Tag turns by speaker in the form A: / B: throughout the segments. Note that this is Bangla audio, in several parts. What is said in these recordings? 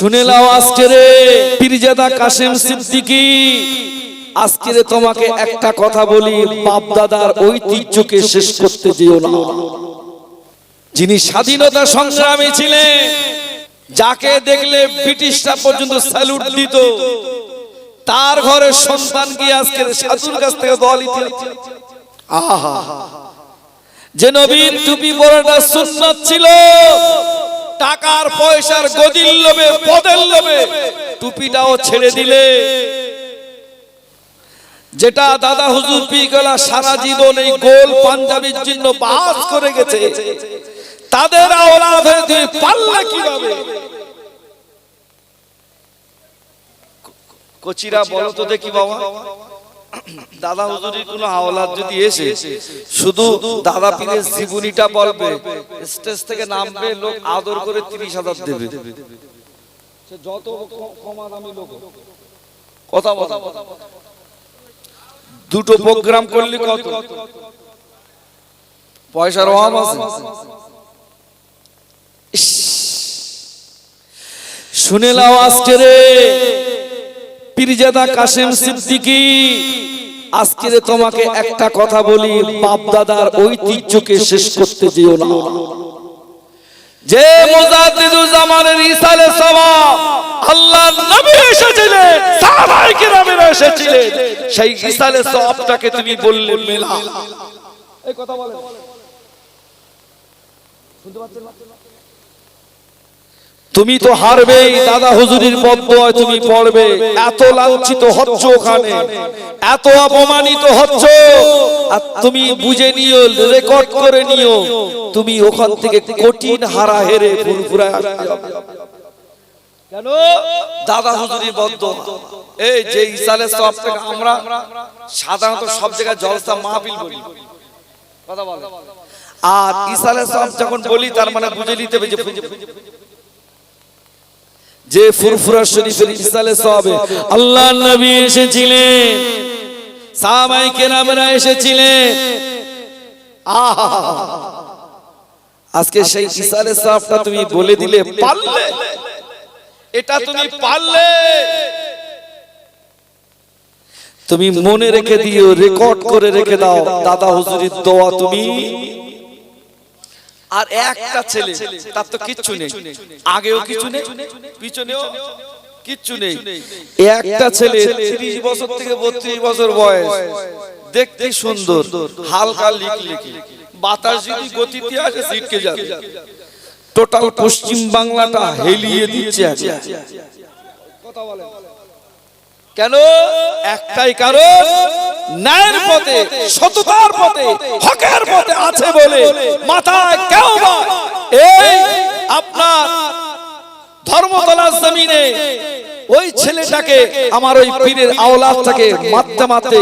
A: শুনে নাও আজকে রে পীরজাদা কাশেম সিদ্দিকী, আজকে রে তোমাকে একটা কথা বলি, বাপ দাদার ঐতিহ্যকে শেষ করতে দিও না। যিনি স্বাধীনতা সংগ্রামী ছিলেন, যাকে দেখলে ব্রিটিশরা পর্যন্ত স্যালুট দিত, তার ঘরের সন্তান কি আজকে সাধুর কাছ থেকে দোয়া নিতে? আহা, যে নবীর টুপি পরাটা সুন্নাত ছিল, টাকার পয়সার গদির লোভে পদের লোভে টুপিটাও ছেড়ে দিলে, যেটা দাদা হুজুর পীরগলা সারা জীবন এই গোল পাঞ্জাবির জন্য বাস করে গেছে, তাদের আওলাদ হয়ে তুমি পারলে কিভাবে? কচিরা বলো তো দেখি বাবা, দাদা হুজুরের কোন আওলাদ যদি এসে শুধু দাদা পীরের জীবনীটা বলবে, স্টেজ থেকে নামবে, লোক আদর করে 30,000 দেবে। যত কমা দামি লোক কথা বলা, দুটো প্রোগ্রাম করলে কত পয়সার অভাব আছে? শুনে নাও আজকে রে পীরজাদা কাশেম সিদ্দিকী, আজকে রে তোমাকে একটা কথা বলি, বাপ দাদার ঐতিহ্যকে শেষ করতে দিও না। যে মুজাদ্দিদুল জামানের ইসালে সওয়াব আল্লাহর নবী এসেছিলেন, সাহাবায়ে কেরামেরা এসেছিলেন, সেই ইসালে সওয়াবটাকে তুমি বললে মেলা। এই কথা বলেন, শুনতে পাচ্ছেন না? তুমি তো হারবেই, দাদা হুজুরের বদদোয়া তুমি পড়বে। এত লাঞ্ছিত হচ্ছ ওখানে, এত অপমানিত হচ্ছ, আর তুমি বুঝে নিও, রেকর্ড করে নিও, তুমি ওখান থেকে কঠিন হারা হেরে ফুরফুরায় আসতে হবে। কেন? দাদা হুজুরের বদদোয়া। এই যে ইসালে সওয়াব থেকে আমরা সাধারণত সব জায়গায় জলসা মাহফিল বলি, কথা বলে, আর ইসালে সওয়াব যখন বলি তার মানে বুঝে নিতে হবে যে ফুরফুরা শরীফের ইসালে সওয়াবে আল্লাহর নবী এসেছিলেন, সাহাবায়ে কেরামরা এসেছিলেন। আজকে সেই ইসালে সওয়াবটা তুমি বলে দিলে, পারলে এটা তুমি পারলে, তুমি মনে রেখে দিও, রেকর্ড করে রেখে দাও, দাদা হুজুরের দোয়া তুমি। আর একটা ছেলে, তার তো কিচ্ছু নেই, আগেও কিছু নেই, পিছনেও কিচ্ছু নেই। একটা ছেলে 30 বছর থেকে 32 বছর বয়স, দেখতে সুন্দর, হালকা লিকলিকি, বাতাস যদি গতিতে আসে ছিটকে যাবে, টোটাল পশ্চিম বাংলাটা হেলিয়ে দিচ্ছে। কথা বলে কেন? একটাই কারণ, ন্যায়ের পথে, সততার পথে, হকের পথে আছে বলে মাথায় কেউ বা এই আপনার ধর্মতলার জমিনে ওই ছেলেটাকে, আমার ওই পীরের আওলাদটাকে মারতে মারতে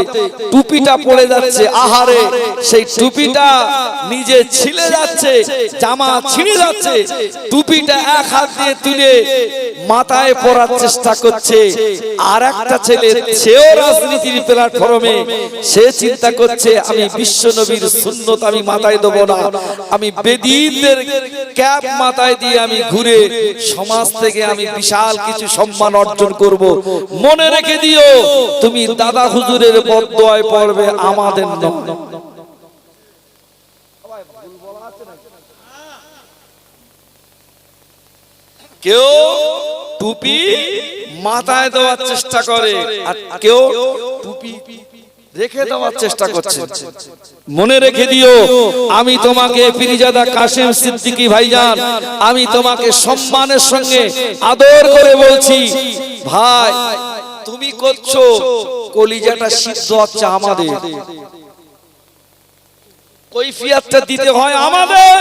A: টুপিটা পড়ে যাচ্ছে, আহারে সেই টুপিটা নিজে ছিলে যাচ্ছে, জামা ছিঁড়ে যাচ্ছে, টুপিটা এক হাত দিয়ে তুলে মাথায় পরার চেষ্টা করছে। আর একটা ছেলে, সেও রাজনীতির প্ল্যাটফর্মে, সে চিন্তা করছে আমি বিশ্ব নবীর সুন্নত আমি মাথায় দেব না, আমি বেদীনদের ক্যাপ মাথায় দিয়ে আমি ঘুরে সমাজ থেকে আমি বিশাল কিছু সম্মান অর্জন করব। মনে রেখে দিও, তুমি দাদা হুজুরের বদদোয়ায় পড়বে, আমাদের নয়। কেউ টুপি মাথায় দেওয়ার চেষ্টা করে, আর কেউ টুপি রেখে দেওয়ার চেষ্টা করছে। মনে রেখে দিও, আমি তোমাকে পীরজাদা কাশেম সিদ্দিকী ভাইজান, আমি তোমাকে সম্মানের সঙ্গে আদর করে বলছি, ভাই তুমি করছো, কলিজাটা সিদ্ধ হচ্ছে আমাদের, কৈফিয়তটা দিতে হয় আমাদের।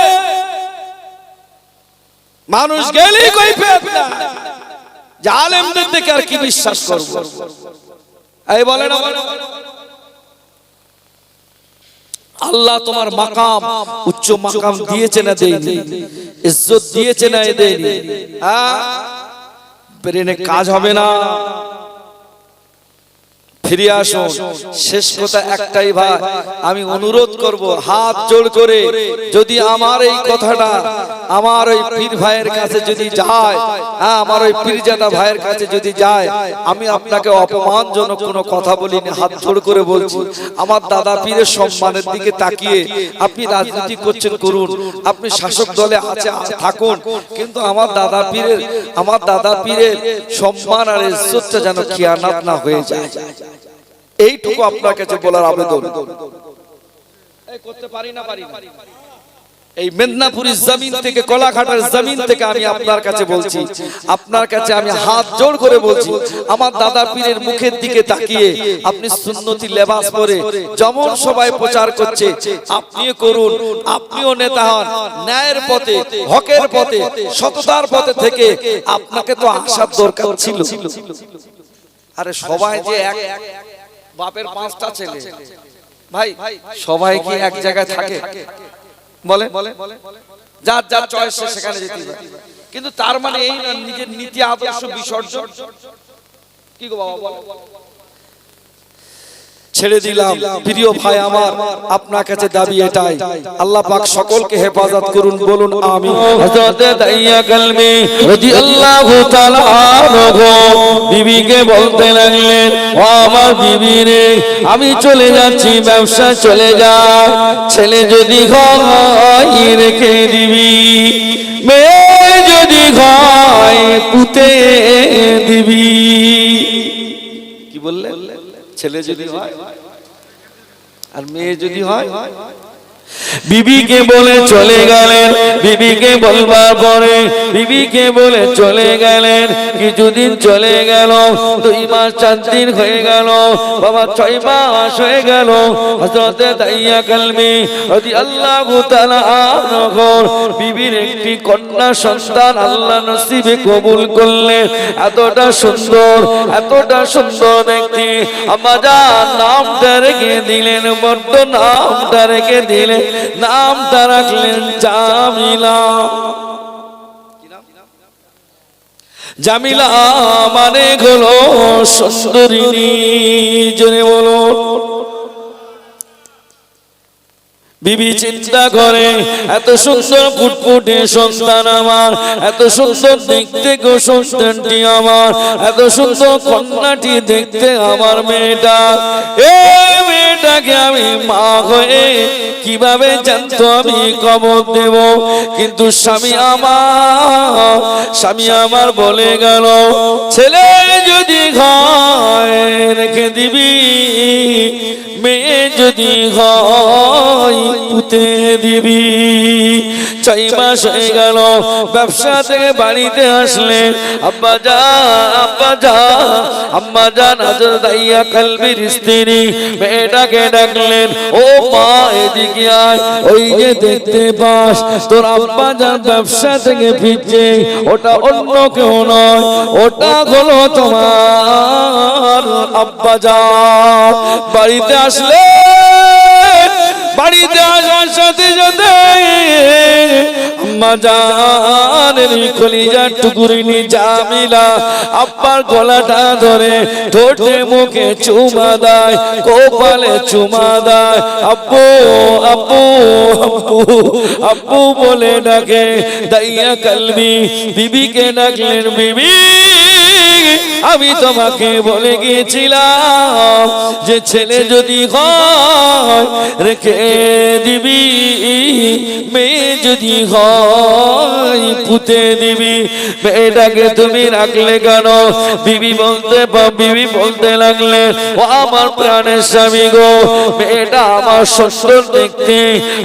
A: মানুষ গেলেই কৈফিয়ত না, আলেমদের দেখে আর কি বিশ্বাস করব? এই বলে না, আল্লাহ তোমার মাকাম, উচ্চ মাকাম দিয়েছে না দেয়নি? ইজ্জত দিয়েছে না দেয়নি? ব্রেনে কাজ হবে না, ফিরে আসুন। শেষ কথা একটাই ভাই, আমি অনুরোধ করব হাত জোড় করে, যদি আমার এই কথাটা আমার ওই পীর ভাইয়ের কাছে যদি যায়, আমার ওই পীরজাদা ভাইয়ের কাছে যদি যায়, আমি আপনাকে অপমানজনক কোনো কথা বলিনি, হাত জোড় করে বলছি, আমার দাদা পীরের সম্মানের দিকে তাকিয়ে আপনি রাজনীতি করছেন করুন, আপনি শাসক দলে আছে থাকুন, কিন্তু আমার দাদা পীরের সম্মান আর ইজ্জতটা যেন খিয়ানত না হয়ে যায়, এইটুকু আপনার কাছে বলার আবেদন। করতে পারি না এই মেদিনীপুরের জমিন থেকে, কলাঘাটের জমিন থেকে আমি আপনার কাছে বলছি, আপনার কাছে আমি হাত জোড় করে বলছি, আমার দাদা পীরের মুখের দিকে তাকিয়ে আপনি সুন্নতি লেবাস পরে যেমন সবাই প্রচার করছে আপনিও করুন, আপনিও নেতা হন, ন্যায়ের পথে, হকের পথে, সততার পথে থেকে আপনাকে তো আসার দরকার ছিল। আরে সবাই যে এক বাপের 5টা ছেলে ভাই, সবাই কি এক জায়গায় থাকে? বলে যার যার চয়েস সেখানে যেতে পারে, কিন্তু তার মানে এই না নিজের নীতি আদর্শ বিসর্জন। কি গো বাবা বলে ছেড়ে দিলাম। প্রিয় ভাই আমার, আপনার কাছে দাবি এটাই, আল্লাহ পাক সকলকে হেফাজত করুন, বলুন আমিন।
B: হযরত দাইয়া কালমি রাদিয়াল্লাহু তাআলা আনহু বিবিকে বলতে লাগলেন, ও আমার বিবি রে, আমি চলে যাচ্ছি, ব্যবসা চলে যা, ছেলে যদি হয় রেখে দিবি, মেয়ে যদি হয় পুঁতে দিবি।
A: কি বললেন? ছেলে যদি হয় আর মেয়ে যদি হয়।
B: বিবিকে বলে চলে গেলেন, বিবিকে বলবার পরে বিবিকে বলে চলে গেলেন। কিছুদিন চলে গেল, 2 মাস 4 দিন হয়ে গেল, বাবা 6 মাস হয়ে গেল। হযরত দাইয়া কালমি রাদিয়াল্লাহু তাআলা আনহু বিবির একটি কন্যা সন্তান আল্লাহ নসিবে কবুল করলেন। এতটা সুন্দর ব্যক্তি, আমাজান নামটা রেখে দিলেন, বড্ড নামটা রেখে দিলেন, নামটা রাখলেন জামিলা। জামিলা মানে হলো সুন্দরিনী, জোরে বলো। বিবি চিন্তা করে, এত সুন্দর ফুটফুটে সন্তান আমার, এত সুন্দর দেখতে গো সন্তানটি আমার, এত সুন্দর কন্যাটি দেখতে আমার মেয়েটা, এই মেয়েটাকে আমি মা হয়ে কিভাবে জানতো আমি কবর দেব। কিন্তু স্বামী আমার বলে গেল, ছেলে যদি হয় রেখে দিবি, মেয়ে যদি হয় পুঁতে দিবি। 6 মাস হয়ে গেল, ব্যবসা থেকে বাড়িতে আসলেন। আম্মা জান হযরত দাইয়া কালবির স্ত্রী মেয়েটাকে ডাকলেন, ও মা এদিকে আয়, ওই যে দেখতে পাস তোর আম্মা জান ব্যবসা থেকে ফিরছে, ওটা অন্য কেউ নয়, ওটা হলো তোমার আব্বা জান। বাড়িতে আসলে, বাড়িতে আসার সাথে সাথে আম্মা জানের কলিজার টুকরিনি জামিলা আব্বার গলাটা ধরে ঠোঁটে মুখে চুমা দেয়, কপালে চুমা দেয়, আব্বু আব্বু আব্বু আব্বু বলে ডাকে। দাইয়া কালবি বিবিকে ডাকলেন, বিবি আমি তোমাকে বলে গিয়েছিলাম যে ছেলে যদি হয় রেখে দিবি, মেয়ে যদি হয় পুঁতে দিবি। মেয়েটাকে তুমি রাখলে কেন? বিবি বলতে লাগলে, ও আমার প্রাণের স্বামী গো, মেয়েটা আমার সুন্দর দেখতে,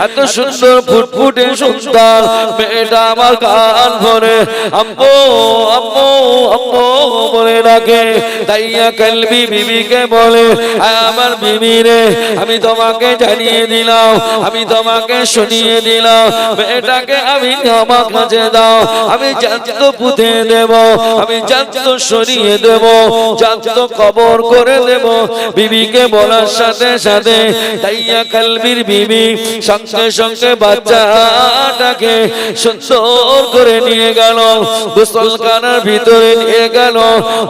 B: এত সুন্দর ফুটফুটে সুন্দর, মেয়েটা আমার গান ভরে আম্মু আম্মু আম্মু বলে ডাকে। দাইয়া কালবি বিবিকে বলে, আমার বিবি রে, আমি তোমাকে জানিয়ে দিলাম, আমি তোমাকে শুনিয়ে দিলাম, মেয়েটাকে আমি আমার কাছে দাও, আমি জান্ত পুঁতে দেব, আমি জান্ত সরিয়ে দেব, জান্ত কবর করে দেব। বিবিকে বলার সাথে সাথে দাইয়া কালবির বিবি সঙ্গে সঙ্গে বাচ্চাটাকে সুন্দর করে নিয়ে গেল, গোসলখানার ভিতরে নিয়ে গেল,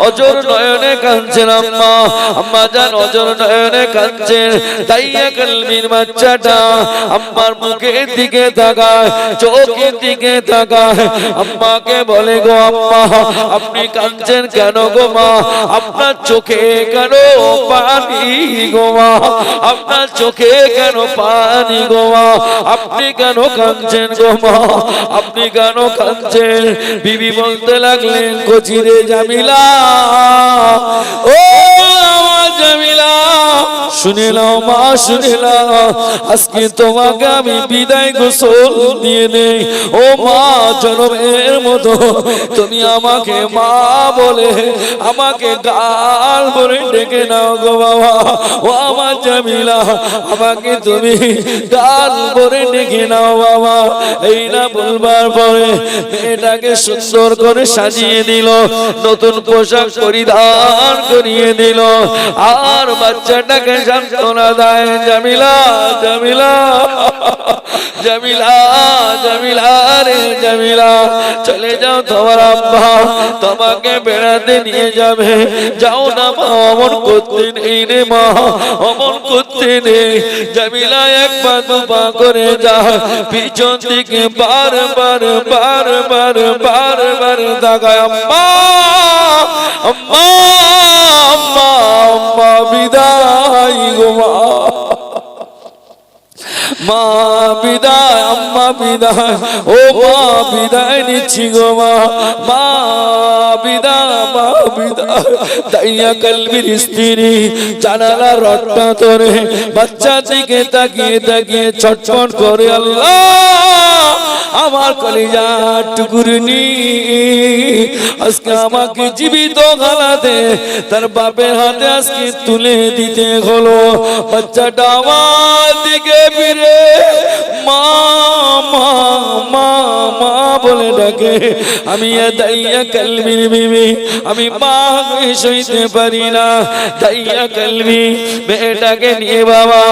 B: অজর নয়নে কাঁদছেন আম্মা। আম্মা জান অজর নয়নে কাঁদছেন। দাইয়া কালবির বাচ্চাটা আম্মার মুখের দিকে তাকায়, চোখের দিকে তাকায়, আম্মাকে বলে গো আম্মা আপনি কাঁদছেন কেন গো মা? আপনার চোখে কেন পানি গো মা? আপনার চোখে কেন পানি গো মা? আপনি কেন কাঁদছেন গো মা? আপনি কেন কাঁদছেন? বিবি বলতে লাগলেন কচিরে জামিলা, ও আমার জামিলা শুনে নাও মা, শুনে নাও, আজকে তোমাকে আমি বিদায় গোসল দিয়ে নেই। ও মা জনমের মতো তুমি আমাকে মা বলে আমাকে গাল ভরে ডেকে নাও গো বাবা। ও আমার জামিলা আমাকে তুমি গাল ভরে ডেকে নাও বাবা। এই না বলবার পরে মেয়েটাকে সুন্দর করে সাজিয়ে দিল, নতুন পোশাক পরিধান করিয়ে দিল, আর বাচ্চাটাকে সান্ত্বনা দেয় জামিলা, জামিলা, জামিলা, জামিলা রে জামিলা চলে যাও, তোমার আব্বা তোমাকে বেড়াতে নিয়ে যাবে। যাও না মা, অমন করতে নেই রে মা, অমন করতে নেই। জামিলা এক পা দু পা করে যা, পিছন দিকে বারবার বারবার বারবার তাকায় আম্মা, আম্মা, আম্মা, আম্মা বিদায় গো মা, মা বিদায়, আম্মা বিদায়, ও মা বিদায় নিচ্ছি গো মা, মা বিদায়, মা বিদায়। দাইয়া কালবির স্ত্রী জানালা রডটা ধরে বাচ্চা দিকে তাকিয়ে তাকিয়ে ছটফট করে, আল্লাহ আমার কলিজা টুকুরনি আজকে আমাকে জীবিত গালাতে তার বাপের হাতে আজকে তুলে দিতে হলো। বাচ্চাটা আমার দিকে ফিরে মা মা মা মা বলে ডাকে। আমি দাইয়া কালবির বিবি, আমি মা সইতে পারি না। দাইয়া কালবি মেয়েটাকে নিয়ে বাবা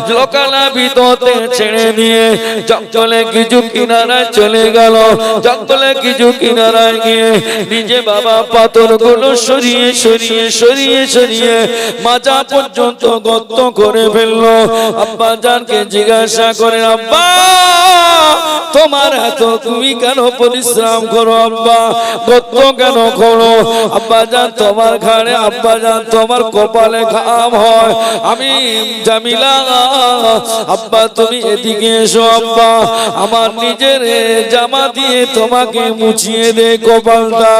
B: লোকালা ভিতরে ছেড়ে দিয়ে জঙ্গলে কিছু কিনারায় চলে গেল। জঙ্গলে কিছু কিনারায় গিয়ে নিজে বাবা পাথরগুলো সরিয়ে সরিয়ে সরিয়ে সরিয়ে মাজা পর্যন্ত গর্ত করে ফেললো। আব্বা জানকে জিজ্ঞাসা করে, আব্বা তোমার এত তুমি কেন পরিশ্রম করো আব্বা, গর্ত কেন করো? আব্বা জান তোমার ঘাড়ে, আব্বা জান তোমার কপালে ঘাম হয়। আমি জামিলা, আব্বা তুমি এদিকে এসো আব্বা, আমার নিজের জামা দিয়ে তোমাকে মুছিয়ে দে কপালটা।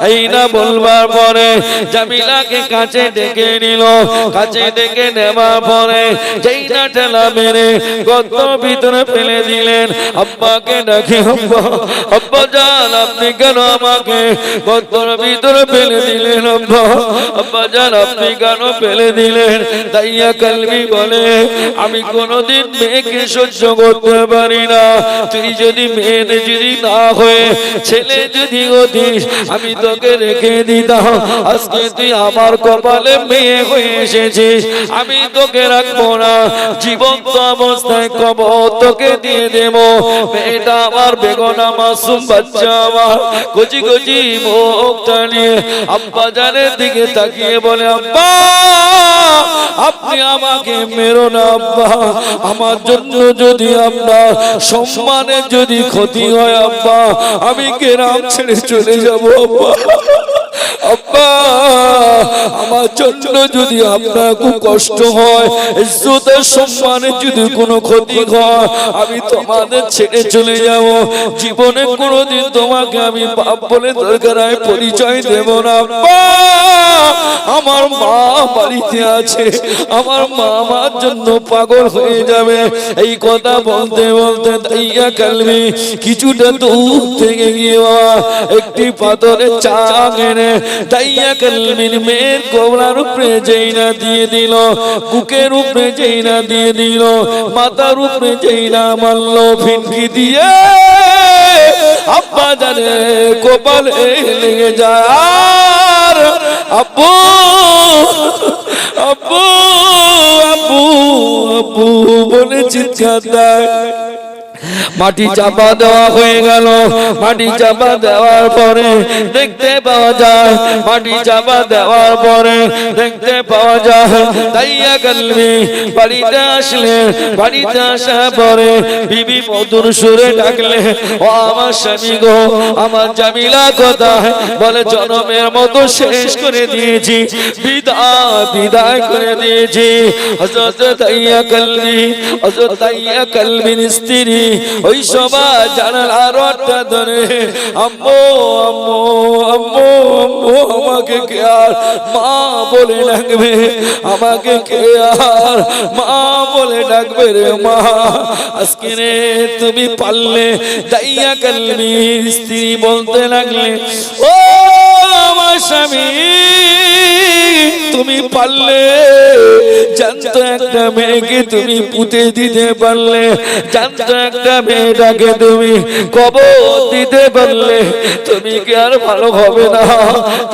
B: এই না বলবার পরে জামিলাকে কাছে ডেকে নিল। কাছে ডেকে নেবার পরে যেই না ঠেলা মেরে গর্ত ভিতরে ফেলে দিলেন। আব্বাকে ডাকে, আব্বা, আব্বা জান আপনি কেন আমাকে গর্তের ভিতরে ফেলে দিলেন? আব্বা, আব্বা জান আপনি কেন ফেলে দিলেন? দাইয়া কালবি বলে, আমি কোনোদিন মেয়েকে সহ্য করতে পারি না। তুই যদি মেয়ে যদি না হয়ে ছেলে যদি হতিস আমি তোকে রেখে দিতাম। আজকে তুই আমার কপালে মেয়ে হয়ে এসেছিস, আমি তোকে রাখবো না, জীবন্ত অবস্থায় কবর তোকে দিয়ে দেব। মেয়েটা আমার বেগনা মাসুম বাচ্চা আমার কচি কচি মুখটা নিয়ে আব্বা জানের দিকে তাকিয়ে বলে, আব্বা আপনি আমাকে মেরো না আব্বা, আমার জন্য যদি আপনার সম্মানের যদি ক্ষতি হয় আব্বা আমি গ্রাম ছেড়ে চলে যাবো আব্বা। আব্বা আমার জন্য যদি আপনার খুব কষ্ট হয়, ইজ্জতের সম্মানের যদি কোনো ক্ষতি হয়, আমি তোমাদের ছেড়ে চলে যাব। জীবনে কোনোদিন তোমাকে আমি বাপ বলে দরকার পরিচয় দেব না আব্বা। আমার মা বাড়িতে আছে, আমার মা আমার জন্য পাগল হয়ে যাবে। এই কথা বলতে বলতে দাইয়া কালবি কিছুটা দূর থেকে গিয়ে একটি পাথরের চাক এনে দাইয়া কালবির মেয়ের কোমরের উপরে যেই না দিয়ে দিল, বুকের উপরে যেই না দিয়ে দিল, মাথার উপরে যেই না মারল, ফিনকি দিয়ে আব্বা জানে কপালে লেগে যায়। আর আব্বু আব্বু আব্বু আব্বু বলে চিৎকার দেয়। মাটি চাপা দেওয়া হয়ে গেল। মাটি চাপা দেওয়ার পরে দেখতে পাওয়া যায়, মাটি চাপা দেওয়ার পরে দেখতে পাওয়া যায় দাইয়া কালবি বাড়িতে আসলে, বাড়িতে আসার পরে বিবি মধুর সুরে ডাকলে, ও আমার স্বামী গো, আমার জামিলা কোথায়? বলে জনমের মতো শেষ করে দিয়েছি, বিদায় বিদায় করে দিয়েছি। হযরত দাইয়া কালবি, হযরত দাইয়া কালবির স্ত্রী ওই সবাই জানালার রডটা ধরে, আম্মু আম্মু আম্মু আম্মু, আমাকে কে আর মা বলে ডাকবে? আমাকে কে আর মা বলে ডাকবে রে মা? আজকে রে তুমি পারলে, দাইয়া কালবির স্ত্রী বলতে লাগলে, ও আমার স্বামী তুমি পারলে, জানতো একটা মেয়েকে তুমি পুঁতে দিতে পারলে, জানতো একটা মেয়েটাকে তুমি কবর দিতে পারলে, তুমি কি আর ভালো হবে না?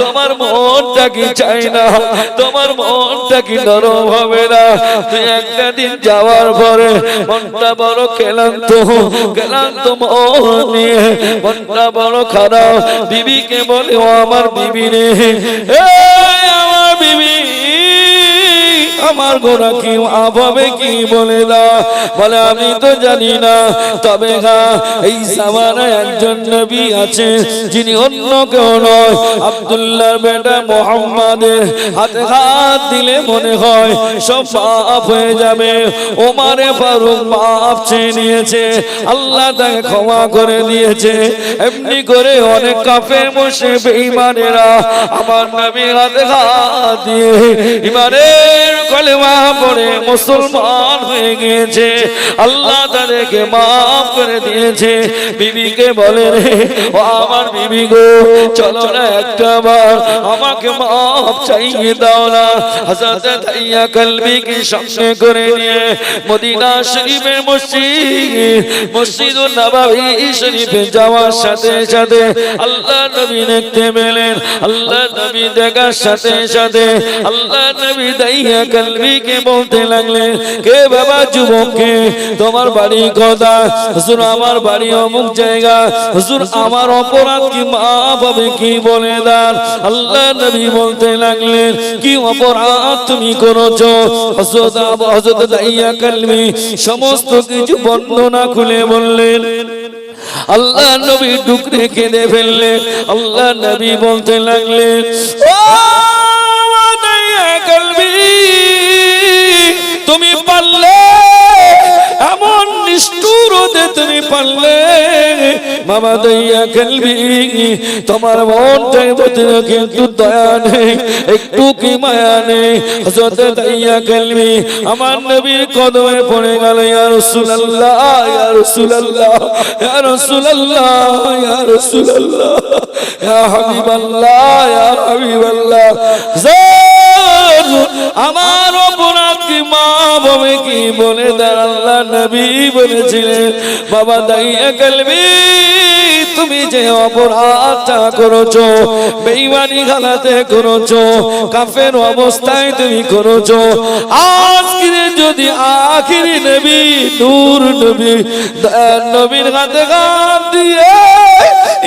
B: তোমার মনটা কি চাই না? তোমার মনটা কি নরম হবে না? তুই একটা দিন যাওয়ার পরে মনটা বড় ক্লান্ত, ক্লান্ত মন নিয়ে মনটা বড় খারাপ। বিবিকে বলে, ও আমার বিবি রে, আমার বিবি, আমার গোনা কি হবে কি বলে দাও। বলে আমি তো জানি না, তবে হ্যাঁ এই জামানায় একজন নবী আছে যিনি অন্য কেউ নয়, আব্দুল্লাহর বেটা মুহাম্মাদের হাতে হাত দিলে মনে হয় সব মাফ হয়ে যাবে। ওমরে ফারুক মাফ চেয়ে নিয়েছে, আল্লাহ তাকে ক্ষমা করে দিয়েছে। এমনি করে অনেক কাফের বসে বেঈমানেরা আমার নবীর হাতে হাত দিয়ে ইমানের কলেমা পড়ে মুসলমান হয়ে গিয়েছে, আল্লাহ তাদেরকে মাফ করে দিয়েছে। বিবিকে বলে, রে ও আমার বিবি গো, চলো না একটা বার আমাকে মাফ চাইয়ে দাও না। হযরত দাইয়া কালবিকে সঙ্গে করে নিয়ে মদিনা শরীফের মসজিদুন নববী শরীফে যাওয়ার সাথে সাথে আল্লাহ নবী দেখতে পেলেন। আল্লাহ নবী দেখার সাথে সাথে আল্লাহ নবী দাইয়া কালবিকে বলতে লাগলেন, কে বাবা যুবককে, তোমার বাড়ি কোথায়? হুজুর আমার বাড়ি অমুক জায়গা। হুজুর আমার অপরাধ কি মাফ হবে কি বলে দেন। আল্লাহ নবী বলতে লাগলেন, কি অপরাধ তুমি করেছো? হযরত দাইয়া কালবি সমস্ত কিছু বর্ণনা খুলে বললেন। আল্লাহ নবী ডুকরে কেঁদে ফেললে। আল্লাহ নবী বলতে লাগলেন, ও দাইয়া কালবি, তুমি পারলে এমন নিষ্ঠুর হতে, তুমি পারলে বাবা দাইয়া কালবি, তোমার মনটার ভিতরে কিন্তু দয়া নেই, একটু কি মায়া নেই। হযরত দাইয়া কালবি আমার নবীর কদমে পড়ে গেল, ইয়া রাসূলুল্লাহ, ইয়া রাসূলুল্লাহ, ইয়া রাসূলুল্লাহ, ইয়া রাসূলুল্লাহ, ইয়া হাবিবাল্লাহ, ইয়া হাবিবাল্লাহ, আমার অপরাধ কি মাফ হবে কি বলে দেন। আল্লাহ নবী বলেছিলেন, বাবা দাইয়া কালবি, তুমি যে অপরাধটা করেছো, বেঈমানি গালাতে করেছো, কাফের অবস্থায় তুমি করেছো, আজকে যদি আখিরি নবী নূর নবী নবীর হাতে হাত দিয়ে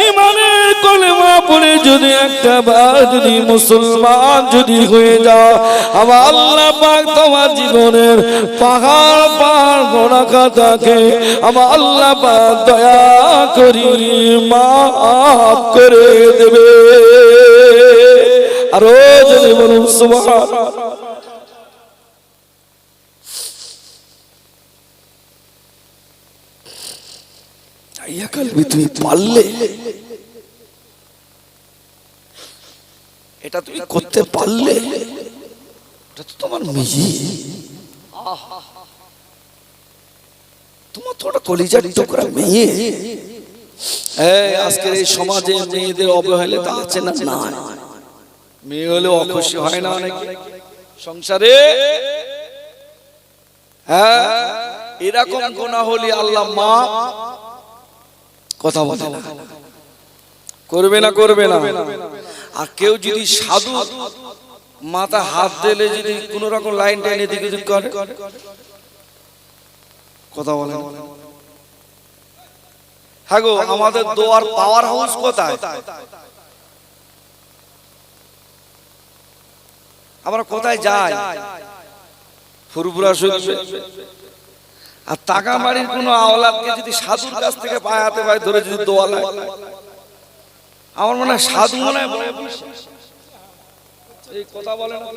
B: ইমানের কলেমা পড়ে যদি একটা বার যদি মুসলমান যদি হয়ে যাও, আমার আল্লাহ পাক তোমার জীবনের পাহাড় পার গোনা খাতাকে আমার আল্লাহ পাক দয়া করি মাফ করে দেবে। আরো যদি বলুন সুবহানাল্লাহ। দাইয়া কালবি তুমি পারলে, এটা তুমি করতে পারলে, এটা তো তোমার মেয়ে, তোমার তো ওটা কলিজার টুকরা মেয়ে। আজকের এই সমাজে মেয়েদের অবহেলা তা আছে না? না, মেয়ে হলে অখুশি হয় না অনেক সংসারে। হ্যাঁ, এরকম গুনাহ হলে আল্লাহ মা কথা বলে না, করবে না, করবে না। আর কেউ যদি সাধু মাথা হাত দিলে যদি কোন রকম লাইন টাইনে দিকে করে কথা বলে,
A: হ্যাঁ গো, আমাদের দোয়ার পাওয়ার হাউস কোথায়? আমরা কোথায় যাই? ফুরফুরা শরীফে। আর তাকামারির কোন আওলাদকে যদি সাধুর কাছ থেকে পায়ে হাতে পায়ে ধরে যদি দোয়া লাগে, আমার মনে হয় সাধু মনে হয় বড় বিশ্বাস। এই কথা বলে না,